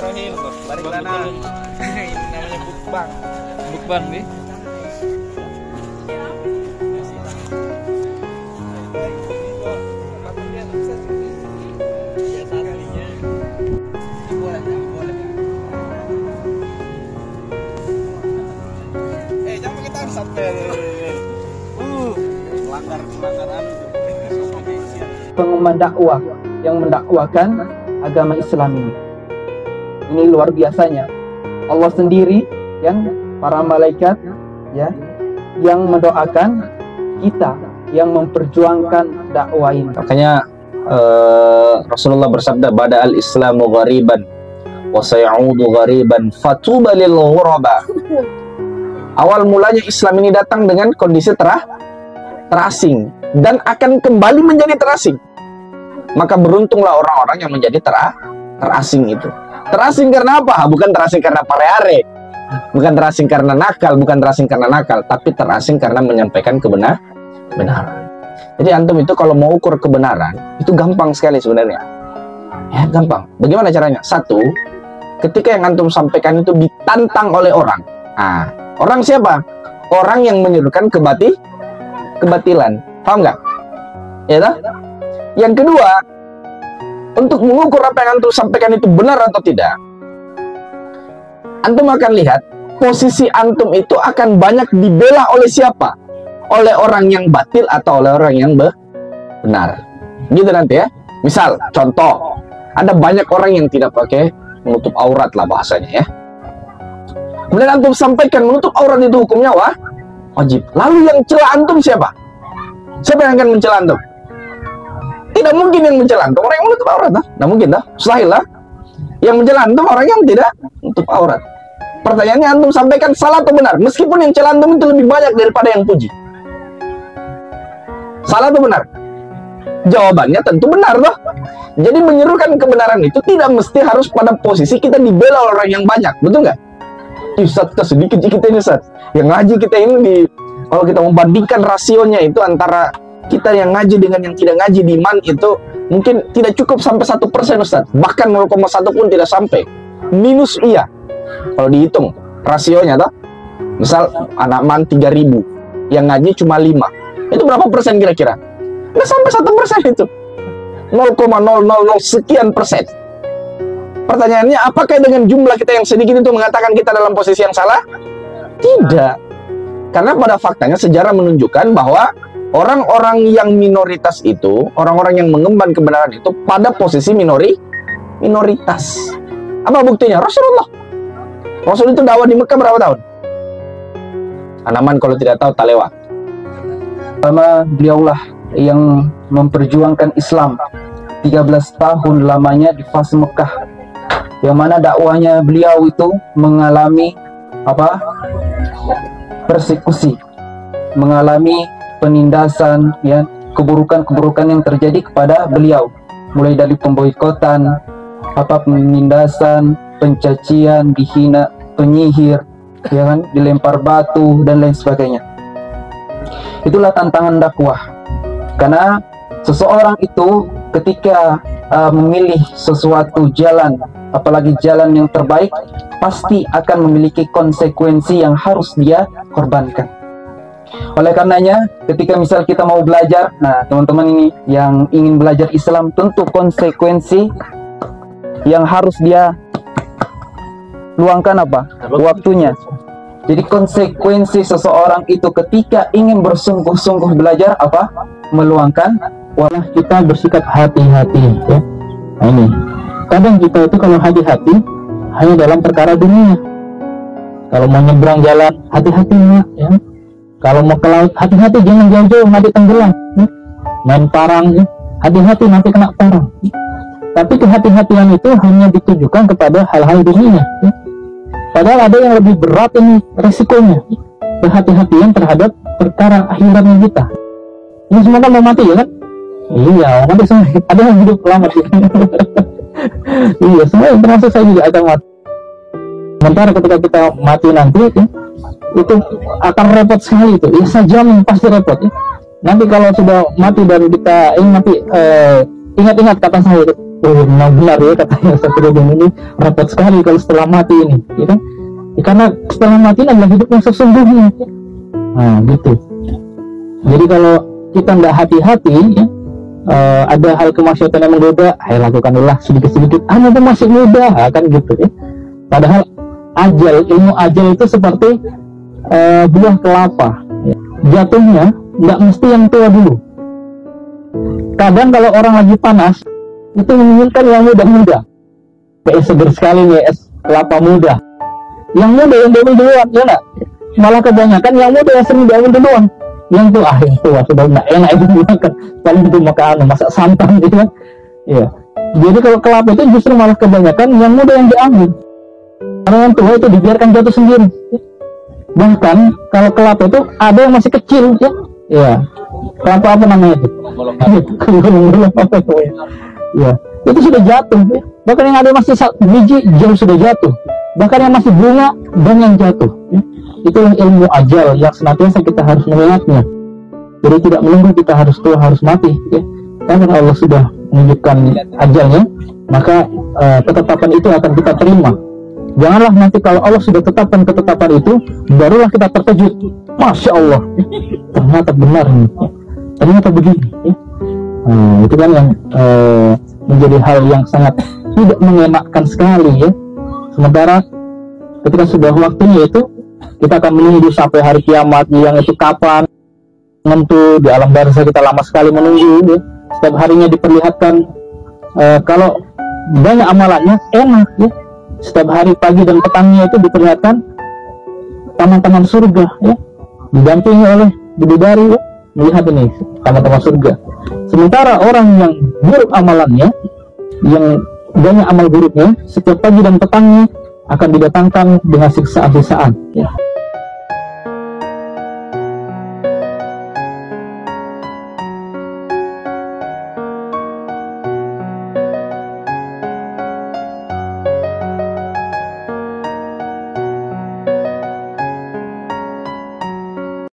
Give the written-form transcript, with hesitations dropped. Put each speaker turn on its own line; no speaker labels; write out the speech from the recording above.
Bismillahirrahmanirrahim. Balik lana. Ini namanya mukbang.
Mukbang nih.
Jangan kita sampai melanggar
pengumuman dakwah yang mendakwakan agama Islam ini. Ini luar biasanya. Allah sendiri, yang para malaikat, ya, yang mendoakan kita, yang memperjuangkan dakwah ini.
Makanya Rasulullah bersabda, "Bada al-Islamu ghariban wa sayaudu ghariban fatuba lil ghuraba." Awal mulanya Islam ini datang dengan kondisi terasing dan akan kembali menjadi terasing. Maka beruntunglah orang-orang yang menjadi terasing itu. Terasing karena apa? Bukan terasing karena pare-are, bukan terasing karena nakal, tapi terasing karena menyampaikan kebenaran. Jadi antum itu kalau mau ukur kebenaran itu gampang sekali sebenarnya. Ya, gampang. Bagaimana caranya? Satu, ketika yang antum sampaikan itu ditantang oleh orang. Nah, orang siapa? Orang yang menyerukan kebatilan. Paham nggak? Ya toh? Yang kedua, untuk mengukur apa yang antum sampaikan itu benar atau tidak, antum akan lihat posisi antum itu akan banyak dibela oleh siapa? Oleh orang yang batil atau oleh orang yang benar. Gitu nanti ya. Misal, contoh, ada banyak orang yang tidak pakai menutup aurat lah bahasanya ya. Kemudian antum sampaikan menutup aurat itu hukumnya wajib. Lalu yang cela antum siapa? Siapa yang akan mencela antum? Tidak mungkin yang mencela antum orang yang menutup aurat, nah mungkin dah, mustahil lah. Yang mencela antum orang yang tidak menutup aurat. Pertanyaannya antum sampaikan salah atau benar? Meskipun yang mencela antum itu lebih banyak daripada yang puji. Salah atau benar? Jawabannya tentu benar loh. Jadi menyerukan kebenaran itu tidak mesti harus pada posisi kita dibela oleh orang yang banyak, betul nggak? Ustaz, kita sedikit kita ini Ustaz. Yang ngaji kita ini kalau kita membandingkan rasionya itu antara kita yang ngaji dengan yang tidak ngaji di iman itu mungkin tidak cukup sampai 1% Ustaz. Bahkan 0,1 pun tidak sampai. Minus iya. Kalau dihitung rasionya toh. Misal anak man 3.000, yang ngaji cuma 5. Itu berapa persen kira-kira? Nggak sampai 1% itu. 0,000 sekian persen. Pertanyaannya, apakah dengan jumlah kita yang sedikit itu mengatakan kita dalam posisi yang salah? Tidak. Karena pada faktanya sejarah menunjukkan bahwa orang-orang yang minoritas itu, orang-orang yang mengemban kebenaran itu pada posisi minoritas. Apa buktinya? Rasulullah. Rasul itu dakwah di Mekah berapa tahun? Anaman kalau tidak tahu tak lewat.
Pertama, beliaulah yang memperjuangkan Islam 13 tahun lamanya di fase Mekah, yang mana dakwahnya beliau itu mengalami persekusi, mengalami penindasan, ya, keburukan-keburukan yang terjadi kepada beliau, mulai dari pemboikotan, penindasan, pencacian, dihina, penyihir, ya kan, dilempar batu dan lain sebagainya. Itulah tantangan dakwah, karena seseorang itu ketika memilih sesuatu jalan, apalagi jalan yang terbaik, pasti akan memiliki konsekuensi yang harus dia korbankan. Oleh karenanya, ketika misal kita mau belajar, nah teman-teman ini yang ingin belajar Islam, tentu konsekuensi yang harus dia luangkan waktunya. Jadi konsekuensi seseorang itu ketika ingin bersungguh-sungguh belajar meluangkan waktu.
Kita bersikap hati-hati ya. Nah ini, kadang kita itu kalau hati-hati hanya dalam perkara dunia. Kalau mau nyebrang jalan, hati-hati ya. Kalau mau ke laut, hati-hati jangan jauh-jauh, nanti tenggelam ya. Main parang ya, hati-hati nanti kena parang ya. Tapi kehati-hatian itu hanya ditujukan kepada hal-hal dunia ya. Padahal ada yang lebih berat ini resikonya, kehati-hatian terhadap perkara akhiratnya kita. Ini semua kan mau mati ya kan? Iya, nanti semua ada yang hidup lama sih. Iya, semua yang termasuk saya juga akan mati. Sementara ketika kita mati nanti ya, itu akan repot sekali itu. Ya saya jamin pasti repot ya. Nanti kalau sudah mati dan kita ini nanti ingat-ingat kata saya itu, oh benar-benar ya katanya Ustaz Rudin, ini repot sekali kalau setelah mati ini, ya kan? Ya, karena setelah mati ini adalah hidup yang sesungguhnya. Nah gitu. Jadi kalau kita tidak hati-hati, ya, ada hal kemaksiatan yang menggoda, ayo lakukanlah sedikit-sedikit. Anda tuh masih muda, kan gitu ya. Padahal ilmu ajal itu seperti buah kelapa, ya. Jatuhnya nggak mesti yang tua dulu. Kadang kalau orang lagi panas, itu menginginkan yang muda-muda. Kayak seger sekali nih es kelapa muda. Yang muda yang diambil duluan, ya enggak? Malah kebanyakan yang muda yang sering diambil duluan. Yang tua sudah enggak enak itu dimakan. Paling itu makan masak santan gitu kan. Iya. Jadi kalau kelapa itu justru malah kebanyakan yang muda yang diambil. Karena yang tua itu dibiarkan jatuh sendiri. Bahkan kalau kelapa itu ada yang masih kecil, ya. Iya. Kelapa apa namanya itu? Gulung-gulung apa itu ya? Ya, itu sudah jatuh, ya. Bahkan yang ada masih biji jauh sudah jatuh. Bahkan yang masih bunga dan yang jatuh, ya. Itulah ilmu ajal yang senantiasa kita harus mengingatnya. Jadi tidak menunggu kita harus tua, harus mati, ya. Karena Allah sudah menunjukkan ajalnya, maka ketetapan itu akan kita terima. Janganlah nanti kalau Allah sudah tetapkan ketetapan itu, barulah kita terkejut. Masya Allah, ternyata benar nih, ya. Ternyata begini, ya. Nah, itu kan yang menjadi hal yang sangat tidak mengenakan sekali, ya. Sementara ketika sudah waktunya itu, kita akan menunggu sampai hari kiamat yang itu kapan, tentu di alam barzah kita lama sekali menunggu, ya. Setiap harinya diperlihatkan kalau banyak amalannya enak, ya. Setiap hari pagi dan petangnya itu diperlihatkan taman-taman surga, ya, didampingi oleh bidadari, ya, melihat ini taman-taman surga. Sementara orang yang buruk amalannya, yang banyak amal buruknya, setiap pagi dan petangnya akan didatangkan dengan siksaan-siksaan, ya.